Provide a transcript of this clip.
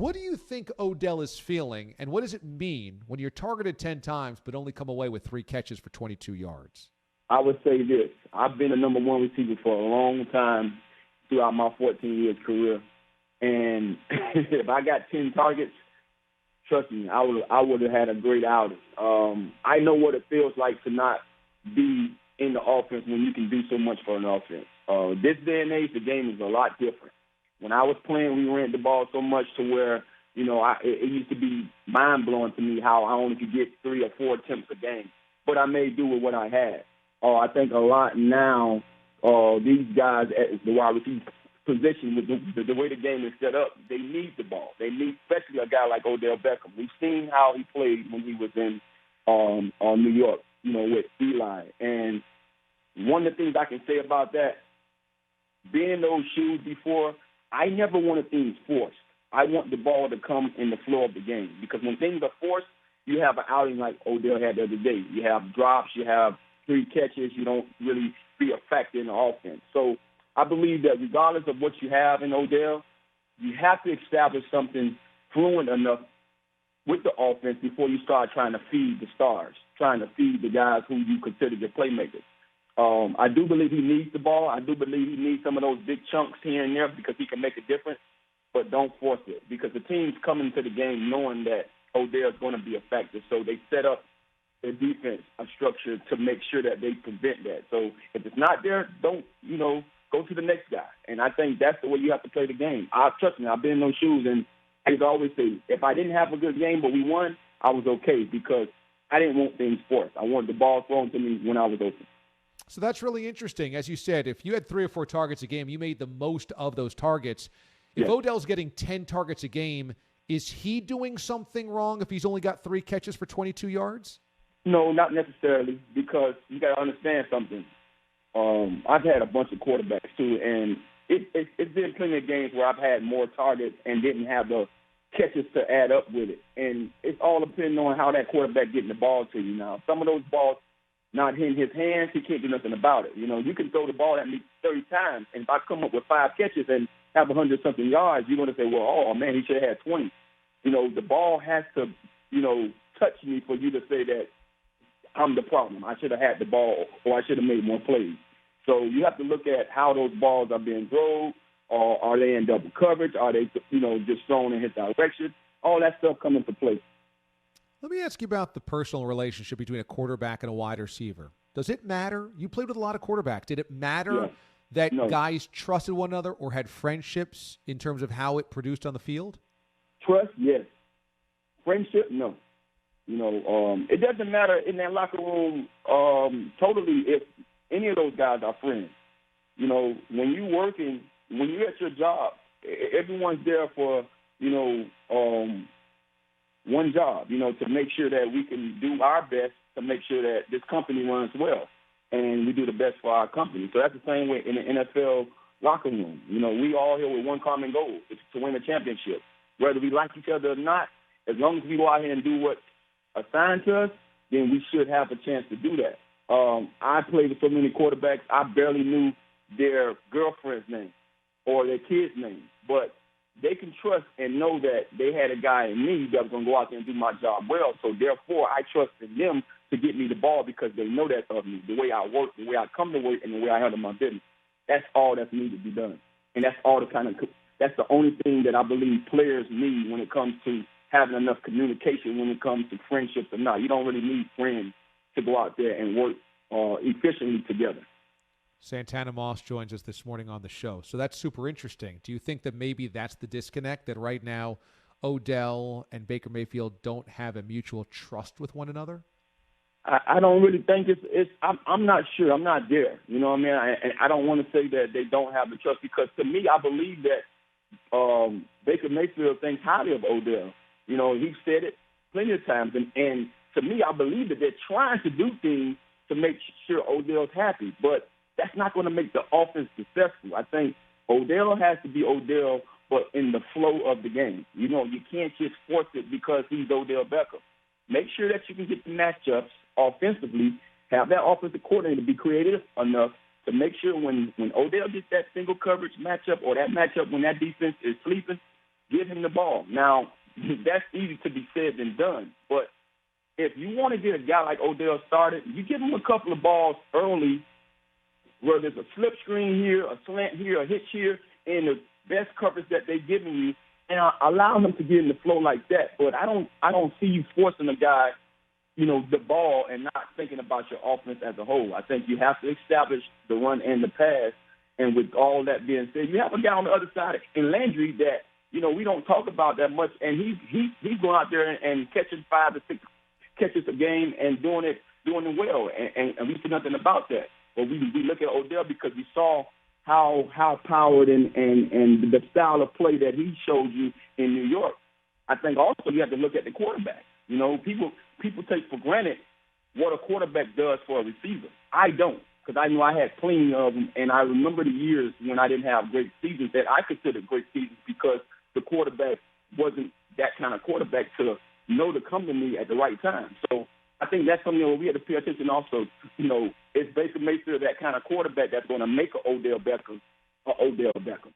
What do you think Odell is feeling, and what does it mean when you're targeted 10 times but only come away with 3 catches for 22 yards? I would say this. I've been a number one receiver for a long time throughout my 14 years career. And if I got 10 targets, trust me, I would have had a great outing. I know what it feels like to not be in the offense when you can do so much for an offense. This day and age, the game is a lot different. When I was playing, we ran the ball so much to where, it used to be mind-blowing to me how I only could get 3 or 4 attempts a game. But I made do with what I had. I think a lot now, these guys at the wide receiver position, with the way the game is set up, they need the ball. They need, especially a guy like Odell Beckham. We've seen how he played when he was in New York, with Eli. And one of the things I can say about that, being in those shoes before, I never wanted things forced. I want the ball to come in the flow of the game, because when things are forced, you have an outing like Odell had the other day. You have drops, you have 3 catches, you don't really be a factor in the offense. So I believe that regardless of what you have in Odell, you have to establish something fluent enough with the offense before you start trying to feed the stars, trying to feed the guys who you consider your playmakers. I do believe he needs the ball. I do believe he needs some of those big chunks here and there because he can make a difference, but don't force it, because the team's coming to the game knowing that Odell's going to be a factor. So they set up their defense, a structure to make sure that they prevent that. So if it's not there, don't, go to the next guy. And I think that's the way you have to play the game. Trust me, I've been in those shoes, and I used to always say, if I didn't have a good game but we won, I was okay, because I didn't want things forced. I wanted the ball thrown to me when I was open. So that's really interesting. As you said, if you had 3 or 4 targets a game, you made the most of those targets. If Odell's getting 10 targets a game, is he doing something wrong if he's only got 3 catches for 22 yards? No, not necessarily, because you got to understand something. I've had a bunch of quarterbacks too, and it's been plenty of games where I've had more targets and didn't have the catches to add up with it. And it's all depending on how that quarterback getting the ball to you now. Some of those balls not hitting his hands, he can't do nothing about it. You can throw the ball at me 30 times, and if I come up with 5 catches and have 100-something yards, you're going to say, well, oh, man, he should have had 20. The ball has to, touch me for you to say that I'm the problem. I should have had the ball, or I should have made more plays. So you have to look at how those balls are being thrown, or are they in double coverage? Are they, just thrown in his direction? All that stuff come into play. Let me ask you about the personal relationship between a quarterback and a wide receiver. Does it matter? You played with a lot of quarterbacks. Did it matter that guys trusted one another or had friendships in terms of how it produced on the field? Trust, yes. Friendship, no. It doesn't matter in that locker room totally if any of those guys are friends. When you're working, when you're at your job, everyone's there for, one job, to make sure that we can do our best to make sure that this company runs well and we do the best for our company. So that's the same way in the NFL locker room. We all here with one common goal, it's to win a championship. Whether we like each other or not, as long as we go out here and do what's assigned to us, then we should have a chance to do that. I played with so many quarterbacks, I barely knew their girlfriend's name or their kid's name, but they can trust and know that they had a guy in me that was going to go out there and do my job well. So, therefore, I trusted them to get me the ball because they know that of me, the way I work, the way I come to work, and the way I handle my business. That's all that's needed to be done. And that's the only thing that I believe players need when it comes to having enough communication when it comes to friendships or not. You don't really need friends to go out there and work efficiently together. Santana Moss joins us this morning on the show. So that's super interesting. Do you think that maybe that's the disconnect, that right now Odell and Baker Mayfield don't have a mutual trust with one another? I don't really think I'm not sure. I'm not there. You know what I mean? I don't want to say that they don't have the trust, because to me, I believe that Baker Mayfield thinks highly of Odell. He's said it plenty of times. And to me, I believe that they're trying to do things to make sure Odell's happy. But that's not going to make the offense successful. I think Odell has to be Odell, but in the flow of the game. You can't just force it because he's Odell Beckham. Make sure that you can get the matchups offensively, have that offensive coordinator be creative enough to make sure when Odell gets that single coverage matchup or that matchup when that defense is sleeping, give him the ball. Now, that's easy to be said than done. But if you want to get a guy like Odell started, you give him a couple of balls early where there's a slip screen here, a slant here, a hitch here, and the best coverage that they're giving you, and allow him to get in the flow like that. But I don't see you forcing a guy, the ball and not thinking about your offense as a whole. I think you have to establish the run and the pass. And with all that being said, you have a guy on the other side in Landry that, we don't talk about that much. And he's going out there and catching 5 to 6 catches a game and doing it well. And we see nothing about that. But we look at Odell because we saw how powered and the style of play that he showed you in New York. I think also you have to look at the quarterback. People take for granted what a quarterback does for a receiver. I don't, because I knew I had plenty of them, and I remember the years when I didn't have great seasons that I considered great seasons because the quarterback wasn't that kind of quarterback to know to come to me at the right time. So I think that's something we have to pay attention also. It's basically make sure that kind of quarterback that's going to make an Odell Beckham or Odell Beckham.